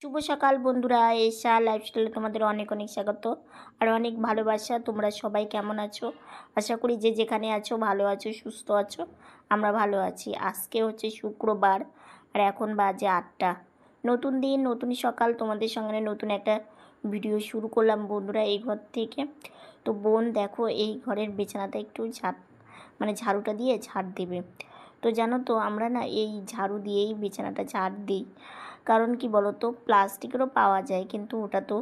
শুভ সকাল বন্ধুরা, এশা লাইফস্টাইলে তোমাদের অনেক অনেক স্বাগত আর অনেক ভালোবাসা। তোমরা সবাই কেমন আছো? আশা করি যে যেখানে আছো ভালো আছো, সুস্থ আছো। আমরা ভালো আছি। আজকে হচ্ছে শুক্রবার আর এখন বাজে 8টা। নতুন দিন, নতুন সকাল, তোমাদের সঙ্গে নতুন একটা ভিডিও শুরু করলাম বন্ধুরা এই ঘর থেকে। তো বোন দেখো এই ঘরের বিছানাটা একটু ঝাড়ুটা দিয়ে ঝাড় দেবে। তো জানো তো আমরা না এই ঝাড়ু দিয়েই বিছানাটা ঝাড় দিই। কারণ কি বলো তো, প্লাস্টিকেরও পাওয়া যায়, কিন্তু ওটা তো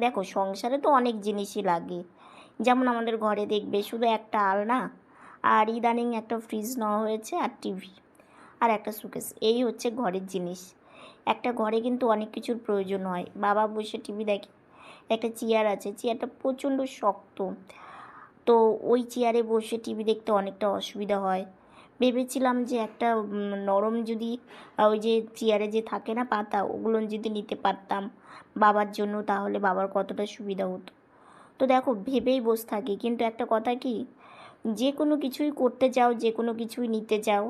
দেখো সংসারে তো অনেক জিনিসই লাগে। যেমন আমাদের ঘরে দেখবে শুধু একটা আলনা আর ইদানিং একটা ফ্রিজ নেওয়া হয়েছে আর টিভি আর একটা সুকেস, এই হচ্ছে ঘরের জিনিস। একটা ঘরে কিন্তু অনেক কিছুর প্রয়োজন হয়। বাবা বসে টিভি দেখে, একটা চেয়ার আছে, চেয়ারটা প্রচণ্ড শক্ত, তো ওই চেয়ারে বসে টিভি দেখতে অনেকটা অসুবিধা হয়। ভেবেছিলাম যে একটা নরম যদি ওই যে চেয়ারে যে থাকে না পাতা, ওগুলো যদি নিতে পারতাম বাবার জন্য, তাহলে বাবার কতটা সুবিধা হতো। তো দেখো ভেবেই বসে থাকি, কিন্তু একটা কথা কি, যে কোনো কিছুই করতে যাও, যে কোনো কিছুই নিতে যাও,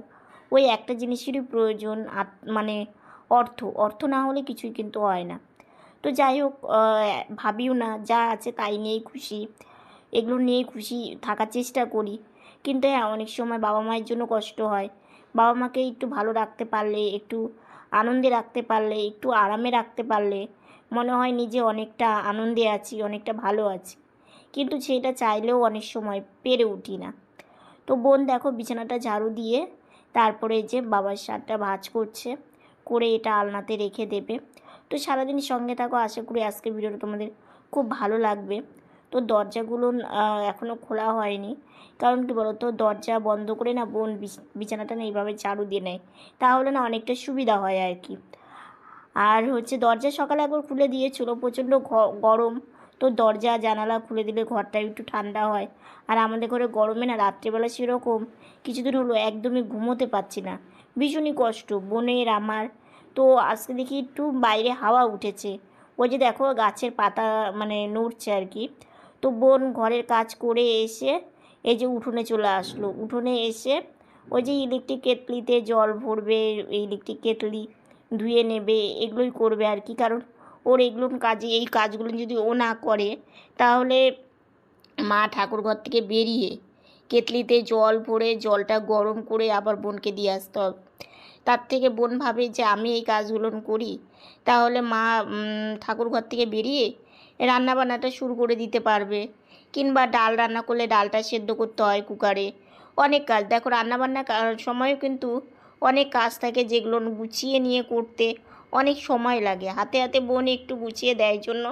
ওই একটা জিনিসেরই প্রয়োজন, মানে অর্থ। অর্থ না হলে কিছুই কিন্তু হয় না। তো যাই হোক, ভাবিও না, যা আছে তাই নিয়েই খুশি, এগুলো নিয়েই খুশি থাকার চেষ্টা করি। কিন্তু হ্যাঁ, অনেক সময় বাবা মায়ের জন্য কষ্ট হয়। বাবা মাকে একটু ভালো রাখতে পারলে, একটু আনন্দে রাখতে পারলে, একটু আরামে রাখতে পারলে মনে হয় নিজে অনেকটা আনন্দে আছি, অনেকটা ভালো আছি। কিন্তু সেটা চাইলেও অনেক সময় পেরে উঠি না। তো বোন দেখো বিছানাটা ঝাড়ু দিয়ে তারপরে যে বাবার শার্টটা ভাঁজ করছে, করে এটা আলনাতে রেখে দেবে। তো সারাদিন সঙ্গে থাকো, আশা করি আজকের ভিডিওটা তোমাদের খুব ভালো লাগবে। তো দরজাগুলো এখনও খোলা হয়নি, কারণ কি বলো তো, দরজা বন্ধ করে না বোন বিছানাটা না এইভাবে ঝাড়ু দিয়ে নেয়, তাহলে না অনেকটা সুবিধা হয় আর কি। আর হচ্ছে দরজা সকালে একবার খুলে দিয়েছিল, প্রচণ্ড গরম, তো দরজা জানালা খুলে দিলে ঘরটা একটু ঠান্ডা হয়। আর আমাদের ঘরে গরমে না রাত্রেবেলা সেরকম কিছুদিন হলো একদমই ঘুমোতে পারছি না, ভীষণই কষ্ট বোনের আমার। তো আজকে দেখি একটু বাইরে হাওয়া উঠেছে, ওই যে দেখো গাছের পাতা নড়ছে আর কি। তো বোন ঘরের কাজ করে এসে এই যে উঠোনে চলে আসলো, উঠোনে এসে ওই যে ইলেকট্রিক কেটলিতে জল ভরবে, ইলেকট্রিক কেটলি ধুয়ে নেবে, এগুলোই করবে আর কি। কারণ ওর এগুলো কাজে, এই কাজগুলো যদি ও না করে, তাহলে মা ঠাকুরঘর থেকে বেরিয়ে কেটলিতে জল ভরে জলটা গরম করে আবার বোনকে দিয়ে আসতে হবে। তার থেকে বোন ভাবে যে আমি এই কাজগুলো করি, তাহলে মা ঠাকুরঘর থেকে বেরিয়ে রান্নাবান্নাটা শুরু করে দিতে পারবে। কিংবা ডাল রান্না করলে ডালটা সেদ্ধ করতে হয় কুকারে, অনেক কাজ। দেখো রান্নাবান্না সময়ও কিন্তু অনেক কাজ থাকে, যেগুলো গুছিয়ে নিয়ে করতে অনেক সময় লাগে। হাতে হাতে বোন একটু গুছিয়ে দেয় জন্য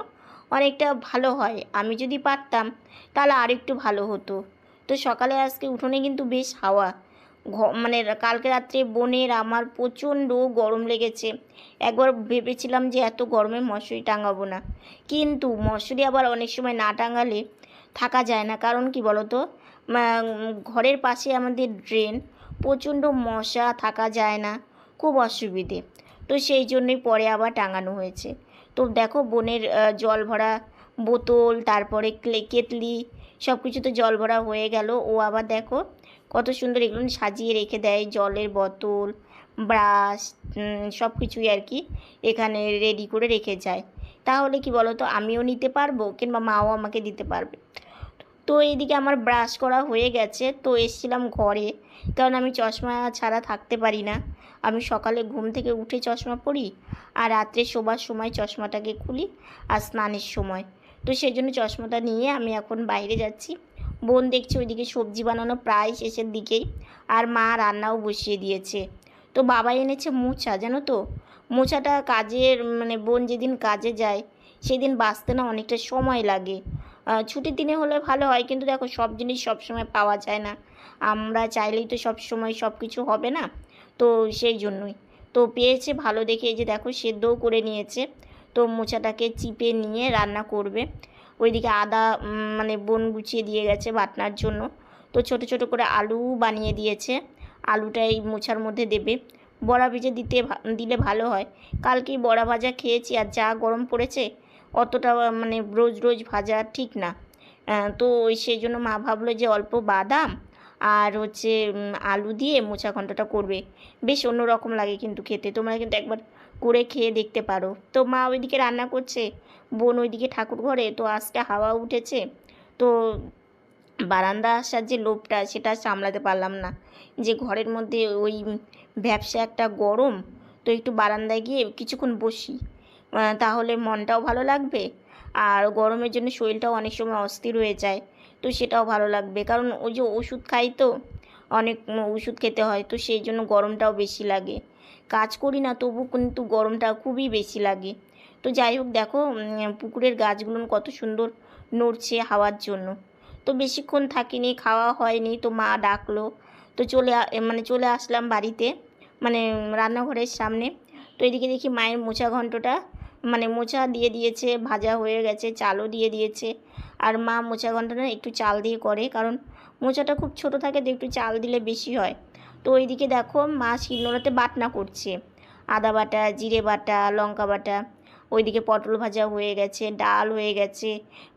অনেকটা ভালো হয়। আমি যদি পারতাম তাহলে আরেকটু ভালো হতো। তো সকালে আজকে উঠোনে কিন্তু বেশ হাওয়া, কালকে রাত্রে বোনের আমার প্রচণ্ড গরম লেগেছে। একবার ভেবেছিলাম যে এত গরমে মশারি টাঙাবো না, কিন্তু মশারি আবার অনেক সময় না টাঙালে থাকা যায় না। কারণ কি বলো তো, ঘরের পাশে আমাদের ড্রেন, প্রচণ্ড মশা, থাকা যায় না, খুব অসুবিধে। তো সেই জন্যই পরে আবার টাঙানো হয়েছে। তো দেখো বোনের জল ভরা বোতল, তারপরে কেতলি, সব কিছুতে জল ভরা হয়ে গেল। ও আবার দেখো কত সুন্দর এগুলো সাজিয়ে রেখে দেয়, জলের বোতল, ব্রাশ, সব কিছুই আর কি এখানে রেডি করে রেখে যায়। তাহলে কি বলো তো, আমিও নিতে পারবো কিংবা মাও আমাকে দিতে পারবে। তো এইদিকে আমার ব্রাশ করা হয়ে গেছে, তো এসেছিলাম ঘরে, কারণ আমি চশমা ছাড়া থাকতে পারি না। আমি সকালে ঘুম থেকে উঠে চশমা পরি, আর রাত্রে শোবার সময় চশমাটাকে খুলি, আর স্নানের সময়। তো সেই জন্য চশমাটা নিয়ে আমি এখন বাইরে যাচ্ছি। বোন দেখছি ওইদিকে সবজি বানানো প্রায় শেষের দিকেই, আর মা রান্নাও বসিয়ে দিয়েছে। তো বাবা এনেছে মোচা, জানো তো, মোচাটা কাজের বোন যেদিন কাজে যায় সেদিন বাছতে না অনেকটা সময় লাগে। ছুটির দিনে হলে ভালো হয়, কিন্তু দেখো সব জিনিস সব সময় পাওয়া যায় না, আমরা চাইলেই তো সব সময় সব কিছু হবে না। তো সেই জন্যই তো পেয়েছে ভালো দেখে, এই যে দেখো সেদ্ধও করে নিয়েছে। তো মোচাটাকে চিপে নিয়ে রান্না করবে। ওইদিকে আদা বোন গুছিয়ে দিয়ে গেছে বাটনার জন্য। তো ছোট ছোট করে আলু বানিয়ে দিয়েছে, আলুটা এই মোচার মধ্যে দেবে। বড়া ভেজে দিলে ভালো হয়। কালকেই বড়া ভাজা খেয়েছি, আর যা গরম পড়েছে অতটা রোজ রোজ ভাজা ঠিক না। তো সেই জন্য মা ভাবলো যে অল্প বাদাম আর হচ্ছে আলু দিয়ে মোচা ঘন্টটা করবে, বেশ অন্যরকম লাগে কিন্তু খেতে। তোমরা কিন্তু একবার করে খেয়ে দেখতে পারো। তো মা ওইদিকে রান্না করছে, বোন ওইদিকে ঠাকুর ঘরে। তো আজকে হাওয়া উঠেছে, তো বারান্দা আসার যে লোভটা সেটা সামলাতে পারলাম না, যে ঘরের মধ্যে ওই ভ্যাপসা একটা গরম। তো একটু বারান্দায় গিয়ে কিছুক্ষণ বসি, তাহলে মনটাও ভালো লাগবে, আর গরমের জন্য শরীরটাও অনেক সময় অস্থির হয়ে যায়, তো সেটাও ভালো লাগবে। কারণ ওই যে ওষুধ খাই তো, অনেক ওষুধ খেতে হয়, তো সেই জন্য গরমটাও বেশি লাগে। কাজ করি না তবু কিন্তু গরমটা খুবই বেশি লাগে। তো যাই হোক, দেখো পুকুরের গাছগুলো কত সুন্দর নড়ছে হাওয়ার জন্য। তো বেশিক্ষণ থাকিনি, খাওয়া হয়নি, তো মা ডাকলো, তো চলে আসলাম বাড়িতে, মানে রান্নাঘরের সামনে। তো এদিকে দেখি মায়ের মোচা ঘন্টটা, মানে মোচা দিয়ে দিয়েছে, ভাজা হয়ে গেছে, চালও দিয়ে দিয়েছে। আর মা মোচা ঘন্টটা একটু চাল দিয়ে করে, কারণ মোচাটা খুব ছোট থাকে, তো একটু চাল দিলে বেশি হয়। তো ওইদিকে দেখো মা শিলনোড়াতে বাটনা করছে, আদা বাটা, জিরে বাটা, লঙ্কা বাটা। ওইদিকে পটল ভাজা হয়ে গেছে, ডাল হয়ে গেছে,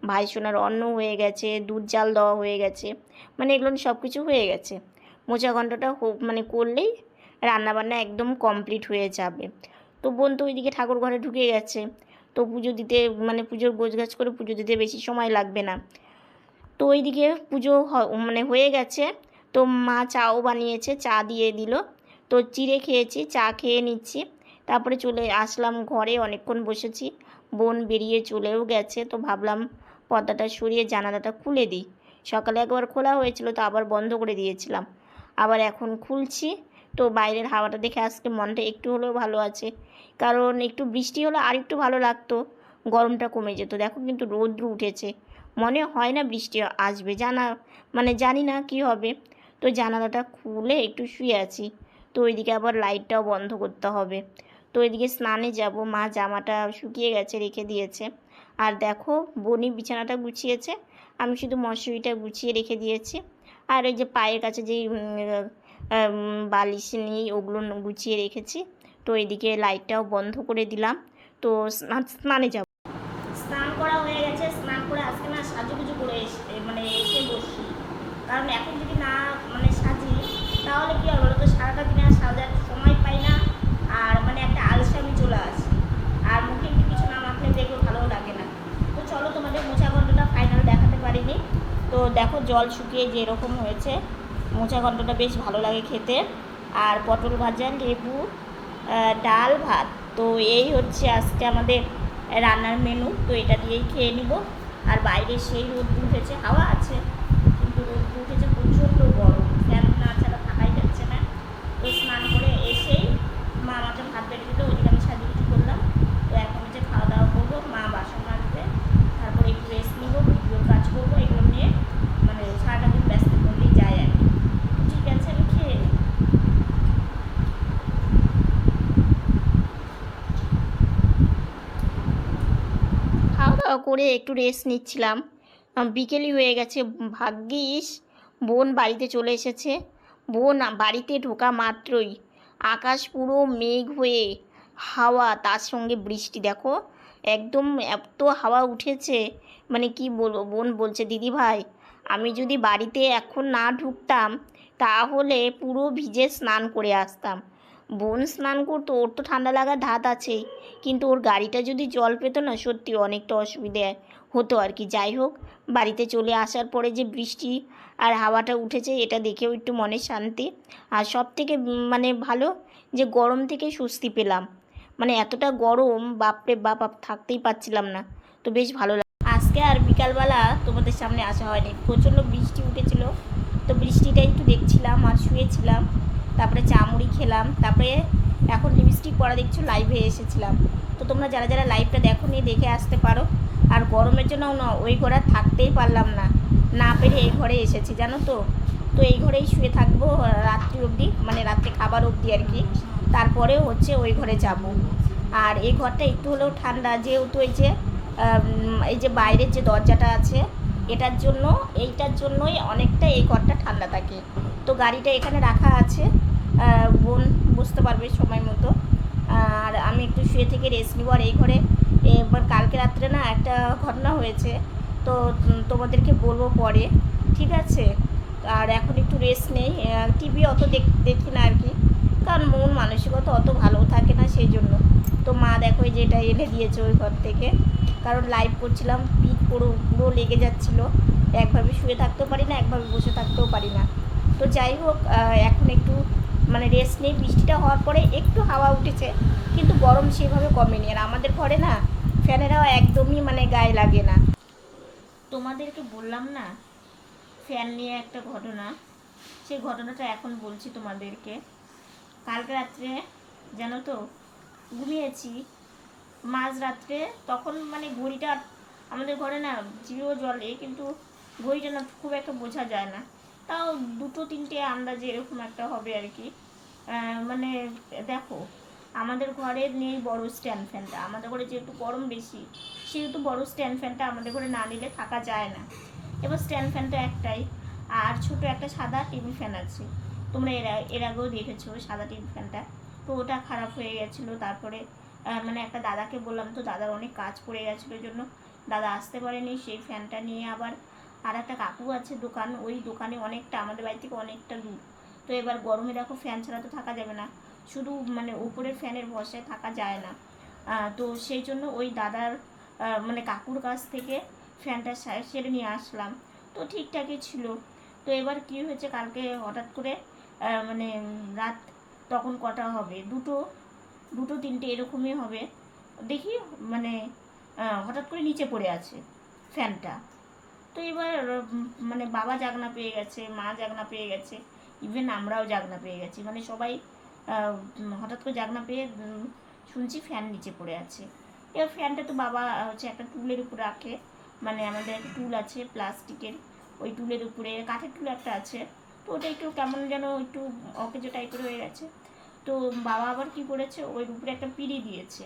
ভাইসোনার অন্ন হয়ে গেছে, দুধ জাল দেওয়া হয়ে গেছে, মানে এগুলো সব কিছু হয়ে গেছে। মোচা ঘন্টটা মানে করলেই রান্নাবান্না একদম কমপ্লিট হয়ে যাবে। তো বোন তো ওইদিকে ঠাকুর ঘরে ঢুকে গেছে, তো পুজো দিতে, মানে পুজোর গোছগাছ করে পুজো দিতে বেশি সময় লাগবে না। তো ওইদিকে পুজো মানে হয়ে গেছে। তো মা চাও বানিয়েছে, চা দিয়ে দিল, তো চিড়ে খেয়েছি, চা খেয়ে নিচ্ছি। তারপরে চলে আসলাম ঘরে, অনেকক্ষণ বসেছি। বোন বেরিয়ে চলেও গেছে, তো ভাবলাম পর্দাটা সরিয়ে জানালাটা খুলে দিই। সকালে একবার খোলা হয়েছিল, তো আবার বন্ধ করে দিয়েছিলাম, আবার এখন খুলছি। তো বাইরের হাওয়াটা দেখে আজকে মনটা একটু হলেও ভালো আছে, কারণ একটু বৃষ্টি হলে আর একটু ভালো লাগতো, গরমটা কমে যেত। দেখো কিন্তু রৌদ্র উঠেছে, মনে হয় না বৃষ্টি আসবে, মানে জানি না কি হবে। তো জানালাটা খুলে একটু শুয়ে আছি। তো ওইদিকে আবার লাইটটাও বন্ধ করতে হবে। তো ওইদিকে স্নানে যাব, মা জামাটা শুকিয়ে গেছে রেখে দিয়েছে। আর দেখো বনি বিছানাটা গুছিয়েছে, আমি শুধু মশারিটা গুছিয়ে রেখে দিয়েছি। আর ওই যে পায়ের কাছে যেই বালিশ নিয়ে ওগুলো গুছিয়ে রেখেছি। তো এইদিকে লাইটটাও বন্ধ করে দিলাম। তো স্নানে যাব। স্নান করা হয়ে গেছে, স্নান করে আজকে না সাজুগুজু করে এসে বসি, কারণ এখন যদি না মানে সাজি তাহলে কী হবে বলো তো, সারাটা দিনে আর সাজার সময় পাই না, আর মানে একটা আলসামি চলে আসে, আর মুখে একটু কিছু না মাখলে দেখো ভালোও লাগে না। তো চলো, তোমাদের মোচা ঘন্টটা ফাইনাল দেখাতে পারিনি। তো দেখো জল শুকিয়ে যে এরকম হয়েছে, মোচা ঘন্টটা বেশ ভালো লাগে খেতে। আর পটল ভাজা, লেবু, ডাল, ভাত। তো এই হচ্ছে আজকে আমাদের রান্নার মেনু। তো এটা দিয়েই খেয়ে নিব। আর বাইরে সেই রোদ উঠেছে, হাওয়া আছে কিন্তু রোদ উঠেছে, প্রচণ্ড গরম, ফ্যান না ছাড়া থাকাই যাচ্ছে না। তো স্নান করে এসেই মা আমাকে ভাত বেড়ে দিতে, ওইদিকে আমি সাজুগুজু করলাম। তো এখন হচ্ছে খাওয়া দাওয়া করবো, মা বাসন মাজবে, তারপরে একটু রেস্ট নিবো, ভিডিওর কাজ করবো, এগুলো নিয়ে মানে সারাটা দিন ব্যস্ত করলেই যায় আর কি। ঠিক আছে, আমি খেয়ে নিই। খাওয়া দাওয়া করে একটু রেস্ট নিচ্ছিলাম, বিকেলই হয়ে গেছে। ভাগ্যিস বোন বাড়িতে চলে এসেছে। বোন বাড়িতে ঢোকা মাত্রই আকাশ পুরো মেঘ হয়ে হাওয়া, তার সঙ্গে বৃষ্টি। দেখো একদম এত হাওয়া উঠেছে, মানে কি বলবো। বোন বলছে, দিদি ভাই আমি যদি বাড়িতে এখন না ঢুকতাম তাহলে পুরো ভিজে স্নান করে আসতাম। বোন স্নান করতো, ওর তো ঠান্ডা লাগার ধাত আছেই, কিন্তু ওর গাড়িটা যদি জল পেতো না, সত্যি অনেকটা অসুবিধে হতো আর কি। যাই হোক, বাড়িতে চলে আসার পরে যে বৃষ্টি আর হাওয়াটা উঠেছে, এটা দেখেও একটু মনে শান্তি। আর সব থেকে মানে ভালো যে গরম থেকে স্বস্তি পেলাম, মানে এতটা গরম বাপরে বাপ, থাকতেই পারছিলাম না। তো বেশ ভালো লাগে। আজকে আর বিকালবেলা তোমাদের সামনে আসা হয়নি, প্রচণ্ড বৃষ্টি উঠেছিল, তো বৃষ্টিটা একটু দেখছিলাম আর শুয়েছিলাম। তারপরে চা মুড়ি খেলাম, তারপরে এখন লিপস্টিক পরা দেখছো, লাইভে এসেছিলাম। তো তোমরা যারা যারা লাইভটা দেখো নি দেখে আসতে পারো। আর গরমের জন্য না ওই ঘরে থাকতেই পারলাম না, না পেরে এই ঘরে এসেছি জানো তো। তো এই ঘরেই শুয়ে থাকবো রাত্রি অবধি, মানে রাত্রে খাবার অবধি আর কি। তারপরেও হচ্ছে ওই ঘরে যাব। আর এই ঘরটা একটু হলেও ঠান্ডা, যেহেতু এই যে বাইরের যে দরজাটা আছে, এইটার জন্যই অনেকটা এই ঘরটা ঠান্ডা থাকে। তো গাড়িটা এখানে রাখা আছে, বোন বুঝতে পারবে সময় মতো। আর আমি একটু শুয়ে থেকে রেস্ট নিব। আর এই ঘরে এবার কালকে রাত্রে না একটা ঘটনা হয়েছে, তো তোমাদেরকে বলবো পরে, ঠিক আছে। আর এখন একটু রেস্ট নেই, টিভি অত দেখি না আর কি, কারণ মন মানসিকতা অত ভালো থাকে না, সেই জন্য। তো মা দেখো এই যে এটা এনে দিয়েছে ওই ঘর থেকে, কারণ লাইভ করছিলাম, পিঠ পুরো পুরো লেগে যাচ্ছিলো, একভাবে শুয়ে থাকতেও পারি না, একভাবে বসে থাকতেও পারি না। তো যাই হোক, এখন একটু মানে রেস্ট নেই। বৃষ্টিটা হওয়ার পরে একটু হাওয়া উঠেছে, কিন্তু গরম সেভাবে কমেনি। আর আমাদের ঘরে না ফ্যানের হাওয়া একদমই মানে গায়ে লাগে না। তোমাদেরকে বললাম না ফ্যান নিয়ে একটা ঘটনা, সেই ঘটনাটা এখন বলছি তোমাদেরকে। কালকে রাত্রে জানো তো ঘুমিয়েছি মাঝরাত্রে, তখন মানে ঘড়িটা আমাদের ঘরে না জিরো জ্বলে, কিন্তু ঘড়িটা না খুব একটা বোঝা যায় না, তাও 2-3টে আন্দাজে এরকম একটা হবে আর কি। মানে দেখো আমাদের ঘরে নেই বড় স্ট্যান্ড ফ্যানটা, আমাদের ঘরে যেহেতু গরম বেশি সেহেতু বড় স্ট্যান্ড ফ্যানটা আমাদের ঘরে না নিলে থাকা যায় না। এবার স্ট্যান্ড ফ্যানটা একটাই, আর ছোট একটা সাদা টেবিল ফ্যান আছে, তোমরা এর আগেও দেখেছো সাদা টেবিল ফ্যানটা। তো ওটা খারাপ হয়ে গেছিলো, তারপরে মানে একটা দাদাকে বললাম, তো দাদার অনেক কাজ পড়ে গেছিলো, ওই জন্য দাদা আসতে পারেনি। সেই ফ্যানটা নিয়ে আবার আর একটা কাকু আছে দোকান, ওই দোকানে অনেকটা আমাদের বাড়ি থেকে অনেকটা দূর। তো এবার গরমে দেখো ফ্যান ছাড়া তো থাকা যাবে না, শুধু মানে উপরের ফ্যানের ভরসায় থাকা যায় না। তো সেই জন্য ওই দাদার মানে কাকুর কাছ থেকে ফ্যানটা সেরে নিয়ে আসলাম, তো ঠিকঠাকই ছিল। তো এবার কী হয়েছে, কালকে হঠাৎ করে মানে রাত তখন কটা হবে, 2-3টে এরকমই হবে দেখি, মানে হঠাৎ করে নিচে পড়ে আছে ফ্যানটা। তো এবার মানে বাবা জাগনা পেয়ে গেছে, মা জাগনা পেয়ে গেছে, ইভেন আমরাও জাগনা পেয়ে গেছি, মানে সবাই হঠাৎ করে জাগনা পেয়ে শুনছি ফ্যান নিচে পড়ে আছে। এবার ফ্যানটা তো বাবা হচ্ছে একটা টুলের উপর রাখে, মানে আমাদের টুল আছে প্লাস্টিকের, ওই টুলের উপরে কাঠের টুল একটা আছে, তো ওটা একটু কেমন যেন একটু অকেজো টাইপের হয়ে গেছে। তো বাবা আবার কি করেছে, ওর উপরে একটা পিঁড়ি দিয়েছে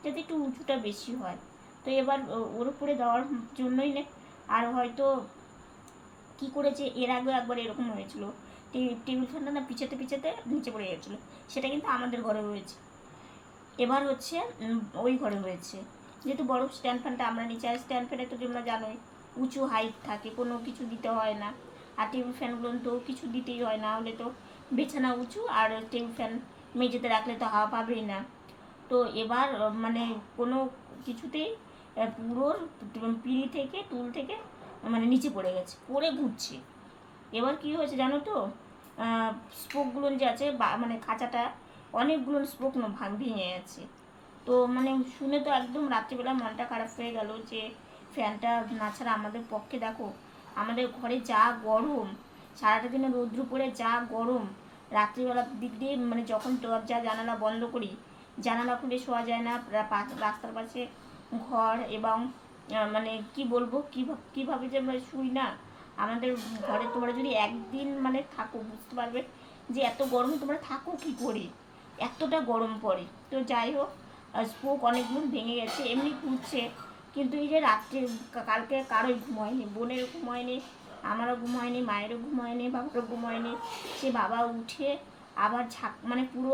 যাতে একটু উঁচুটা বেশি হয়। তো এবার ওর উপরে দেওয়ার জন্যই আর হয়তো কি করেছে, এর আগে একবার এরকম হয়েছিল, টেবিল ফ্যানটা না পিছাতে পিছাতে নিচে পড়ে গেছিলো, সেটা কিন্তু আমাদের ঘরে হয়েছে। এবার হচ্ছে ওই ঘরে হয়েছে, যেহেতু বড় স্ট্যান্ড ফ্যানটা আমরা নিচে, আর স্ট্যান্ড ফ্যানে তো তোমরা জানোই উঁচু হাইট থাকে, কোনো কিছু দিতে হয় না। আর টেবিল ফ্যানগুলো তো কিছু দিতেই হয় না, হলে তো বিছানা উঁচু, আর টেবিল ফ্যান মেঝেতে রাখলে তো হাওয়া পাবেই না। তো এবার মানে কোনো কিছুতেই পুরো পিঁড়ি থেকে টুল থেকে মানে নিচে পড়ে গেছে, পড়ে ঘুরছে। এবার কি হয়েছে জানো তো, স্পোকগুলো যে আছে মানে খাঁচাটা অনেকগুলো স্পোক ভেঙে গেছে। তো মানে শুনে তো একদম রাত্রিবেলা মনটা খারাপ হয়ে গেল, যে ফ্যানটা না ছাড়া আমাদের পক্ষে দেখো আমাদের ঘরে যা গরম, সারাটা দিনে রৌদ্র পড়ে যা গরম, রাত্রিবেলার দিক দিয়ে মানে যখন দরজা জানালা বন্ধ করি, জানালা খুলে শোয়া যায় না, রাস্তার পাশে ঘর, এবং মানে কি বলবো কীভাবে যে আমরা শুই না। আমাদের ঘরে তোমরা যদি একদিন মানে থাকো বুঝতে পারবে যে এত গরমে তোমরা থাকো কী করে, এতটা গরম পড়ে। তো যাই হোক, স্পোক অনেকগুলো ভেঙে গেছে, এমনি ঘুরছে, কিন্তু এই যে রাত্রে কালকে কারোই ঘুম হয়নি, বোনেরও ঘুম হয়নি, আমারও ঘুম হয়নি, মায়েরও ঘুম হয়নি, বাবারও ঘুম হয়নি। সে বাবা উঠে আবার মানে পুরো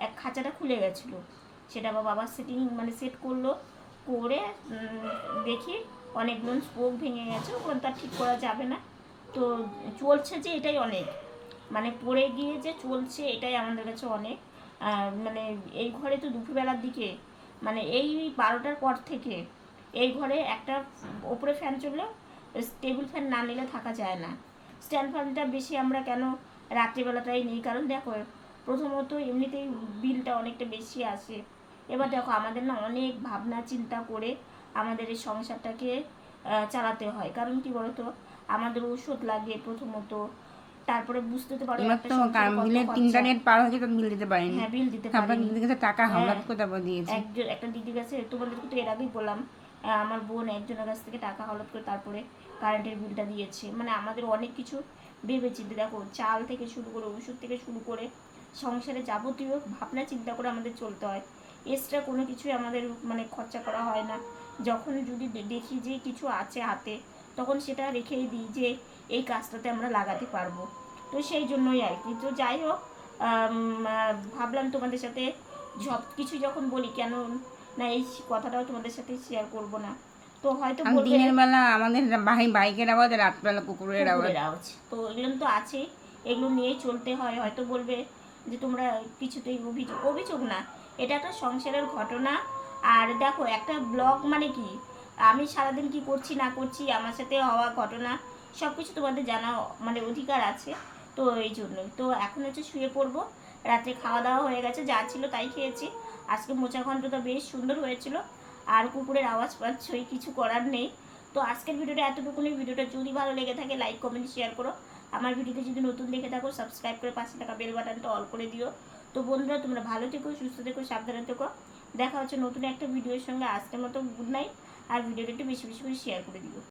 এক খাঁচাটা খুলে গেছিলো, সেটা আবার বাবা মানে সেট করলো, করে দেখি অনেকগুলো স্পোক ভেঙে গেছে, ওগুলো তো আর ঠিক করা যাবে না। তো চলছে যে এটাই অনেক, মানে পড়ে গিয়ে যে চলছে এটাই আমাদের কাছে অনেক। মানে এই ঘরে তো দুপুরবেলার দিকে মানে এই 12টার পর থেকে এই ঘরে একটা ওপরে ফ্যান চললেও টেবিল ফ্যান না নিলে থাকা যায় না। স্ট্যান্ড ফ্যানটা বেশি আমরা কেন রাত্রিবেলাটাই নিই, কারণ দেখো প্রথমত এমনিতেই বিলটা অনেকটা বেশি আসে। এবার দেখো আমাদের না অনেক ভাবনা চিন্তা করে আমাদের এই সংসারটাকে চালাতে হয়, কারণ কি বলতো আমাদের ওষুধ লাগে প্রথমত, তারপরে বুঝতে তো পারো একটা সংসারে কত খরচা। ইন্টারনেট পার হয়েছে তো বিল দিতে পারিনি। হ্যাঁ বিল দিতে তারপর পারিনি। দিদির কাছে টাকা হাওলাত করে তারপর দিয়েছি। একটা দিদির কাছে, তোমাদেরকে তো এর আগেই বললাম, আমার বোন একজনের কাছ থেকে টাকা হাওলাত করে তারপরে কারেন্টের বিলটা দিয়েছে। মানে আমাদের অনেক কিছু ভেবেচিন্তে দেখো, চাল থেকে শুরু করে ওষুধ থেকে শুরু করে সংসারে যাবতীয় ভাবনা চিন্তা করে আমাদের চলতে হয়। এক্সট্রা কোনো কিছুই আমাদের মানে খরচা করা হয় না। যখন যদি দেখি যে কিছু আছে হাতে, তখন সেটা রেখেই দিই যে এই কাজটাতে আমরা লাগাতে পারবো। তো সেই জন্যই আর কি। তো যাই হোক, ভাবলাম তোমাদের সাথে সব কিছু যখন বলি কেন না এই কথাটাও তোমাদের সাথে শেয়ার করব না। তো হয়তো বলবে দিনের বেলা আমাদের বাইকের আওয়াজ, রাতবেলা কুকুরের আওয়াজ, তো এগুলো তো আছেই, এগুলো নিয়েই চলতে হয়। হয়তো বলবে যে তোমরা কিছুতেই অভিযোগ না, এটা একটা সংসারের ঘটনা। আর দেখো একটা ব্লগ মানে কি, আমি সারাদিন কি করছি না করছি, আমার সাথে হওয়া ঘটনা সব কিছু তোমাদের জানা মানে অধিকার আছে। তো এই জন্যই তো এখন হচ্ছে শুয়ে পড়বো। রাত্রে খাওয়া দাওয়া হয়ে গেছে, যা ছিল তাই খেয়েছি। আজকে মোচা ঘন্টটা বেশ সুন্দর হয়েছিল। আর কুকুরের আওয়াজ পাচ্ছই, কিছু করার নেই। তো আজকের ভিডিওটা এতটুকুনি। ভিডিওটা যদি ভালো লেগে থাকে লাইক কমেন্ট শেয়ার করো। আমার ভিডিওতে যদি নতুন দেখে থাকো সাবস্ক্রাইব করে পাশে থাকা বেল বাটনটা অল করে দিও। তো বন্ধুরা তোমরা ভালো থেকো, সুস্থ থেকো, সাবধানে থেকো। দেখা হচ্ছে নতুন একটা ভিডিওর সঙ্গে। আজকের মতো গুড নাইট। আর ভিডিওটা একটু বেশি বেশি করে শেয়ার করে দিও।